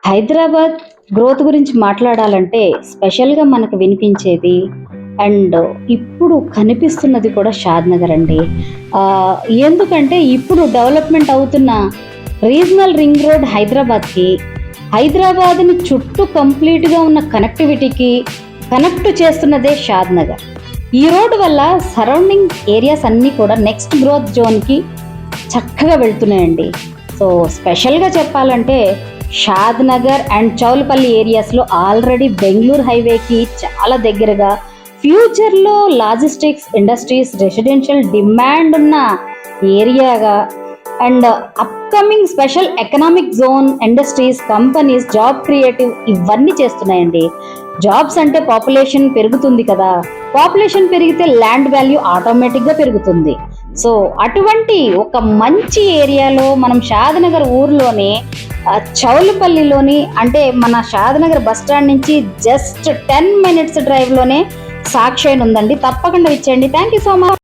Hyderabad growth గురించి మాట్లాడాలంటే స్పెషల్గా మనకు వినిపించేది అండ్ ఇప్పుడు కనిపిస్తున్నది కూడా షాద్ నగర్ అండి. ఎందుకంటే ఇప్పుడు డెవలప్మెంట్ అవుతున్న రీజనల్ రింగ్ రోడ్ హైదరాబాద్ని చుట్టూ కంప్లీట్గా ఉన్న కనెక్టివిటీకి కనెక్ట్ చేస్తున్నదే షాద్ నగర్. ఈ రోడ్డు వల్ల సరౌండింగ్ ఏరియాస్ అన్నీ కూడా నెక్స్ట్ గ్రోత్ జోన్కి చక్కగా వెళ్తున్నాయండి. సో స్పెషల్గా చెప్పాలంటే షాద్ నగర్ అండ్ చౌలపల్లి ఏరియాస్లో ఆల్రెడీ బెంగళూరు హైవేకి చాలా దగ్గరగా ఫ్యూచర్లో లాజిస్టిక్స్ ఇండస్ట్రీస్ రెసిడెన్షియల్ డిమాండ్ ఉన్న ఏరియాగా and upcoming special economic zone industries companies job creative ఇవన్నీ చేస్తున్నాయండి. జాబ్స్ అంటే పాపులేషన్ పెరుగుతుంది కదా, పాపులేషన్ పెరిగితే ల్యాండ్ వాల్యూ ఆటోమేటిక్గా పెరుగుతుంది. సో అటువంటి ఒక మంచి ఏరియాలో మనం షాద్ నగర్ ఊర్లోనే చౌలపల్లిలోని అంటే మన షాద్ నగర్ బస్ స్టాండ్ నుంచి జస్ట్ 10 minutes డ్రైవ్లోనే సాక్షి ఉందండి. తప్పకుండా ఇచ్చేయండి. Thank you so much.